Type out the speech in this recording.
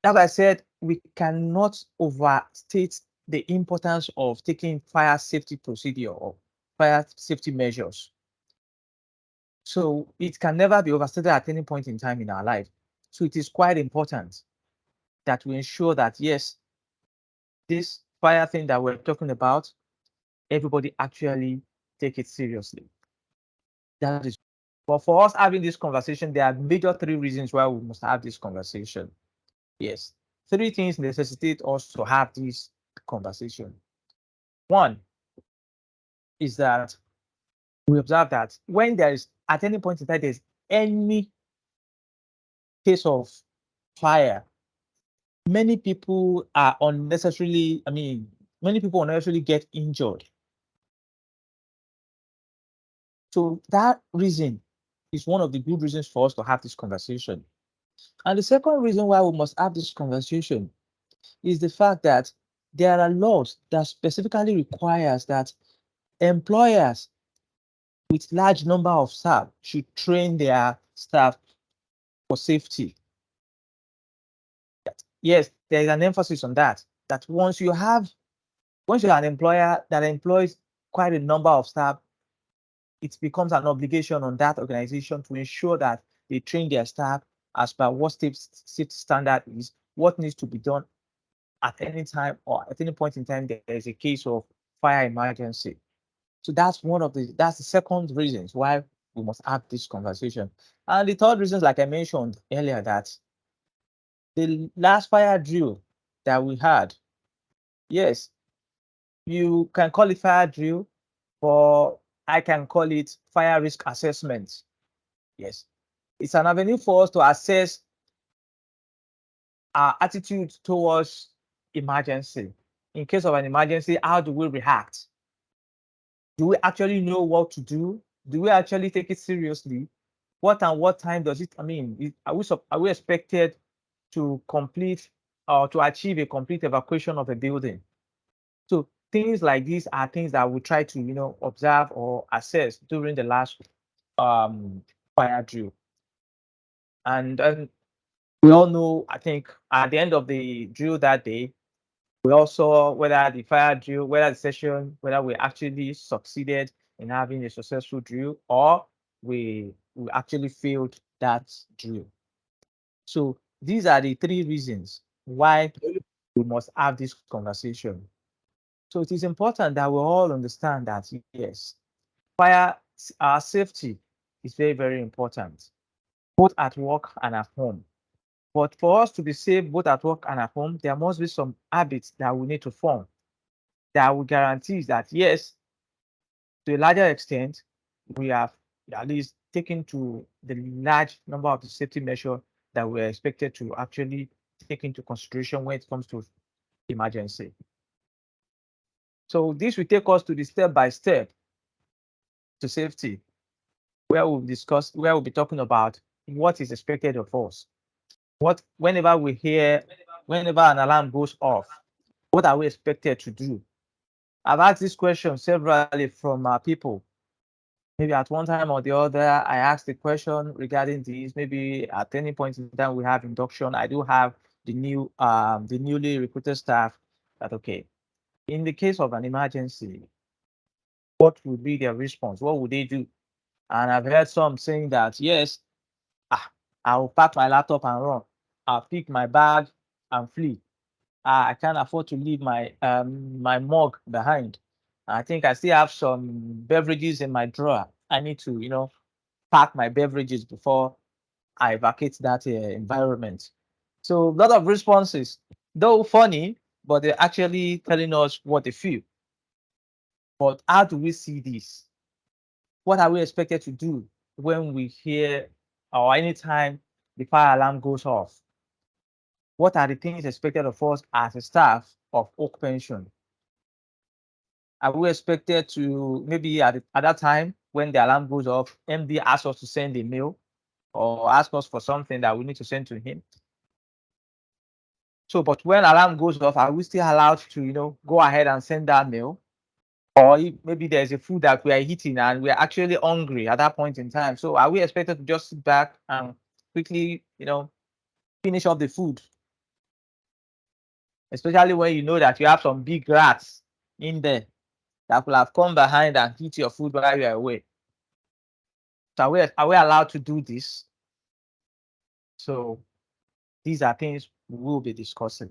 As I said, we cannot overstate the importance of taking fire safety procedure or fire safety measures. So it can never be overstated at any point in time in our life. So it is quite important that we ensure that, yes, this fire thing that we're talking about, everybody actually take it seriously. That is, but for us having this conversation, there are major three reasons why we must have this conversation. Yes, three things necessitate us to have this conversation. One is that we observe that when there is, at any point in time, there's any case of fire, many people are unnecessarily, many people unnecessarily get injured. So that reason is one of the good reasons for us to have this conversation. And the second reason why we must have this conversation is the fact that there are laws that specifically requires that employers with large number of staff should train their staff for safety. Yes, there is an emphasis on that. That once you're an employer that employs quite a number of staff, it becomes an obligation on that organization to ensure that they train their staff as per what safety standard is, what needs to be done at any time or at any point in time there is a case of fire emergency. So that's the second reasons why we must have this conversation. And the third reasons, like I mentioned earlier, that the last fire drill that we had, yes, you can call it fire drill, but I can call it fire risk assessment. Yes, it's an avenue for us to assess our attitude towards emergency. In case of an emergency, how do we react? Do we actually know what to do? Do we actually take it seriously? What and what time does it? Are we expected to complete or to achieve a complete evacuation of a building? So things like these are things that we try to observe or assess during the last um, fire drill. And we all know, I think, at the end of the drill that day, we also whether the fire drill, whether the session, whether we actually succeeded in having a successful drill or we actually failed that drill. So these are the three reasons why we must have this conversation. So it is important that we all understand that yes, fire our safety is very, very important, both at work and at home. But for us to be safe both at work and at home, there must be some habits that we need to form that will guarantee that yes, to a larger extent, we have at least taken to the large number of the safety measure that we're expected to actually take into consideration when it comes to emergency. So this will take us to the step by step to safety, where we'll be talking about what is expected of us. What whenever an alarm goes off, what are we expected to do? I've asked this question severally from people. Maybe at one time or the other, I asked the question regarding this. Maybe at any point in time we have induction. I do have the newly recruited staff that okay, in the case of an emergency, what would be their response? What would they do? And I've heard some saying that yes, ah, I'll pack my laptop and run. I'll pick my bag and flee. I can't afford to leave my mug behind. I think I still have some beverages in my drawer. I need to, pack my beverages before I vacate that environment. So a lot of responses, though funny, but they're actually telling us what they feel. But how do we see this? What are we expected to do when we hear or anytime the fire alarm goes off? What are the things expected of us as a staff of Oak Pension? Are we expected to maybe at that time when the alarm goes off, MD asks us to send a mail or ask us for something that we need to send to him? So, but when alarm goes off, are we still allowed to, go ahead and send that mail? Or if maybe there's a food that we are eating and we're actually hungry at that point in time. So are we expected to just sit back and quickly, finish off the food? especially when you know that you have some big rats in there that will have come behind and eat your food while you're away. So are we allowed to do this? So these are things we will be discussing.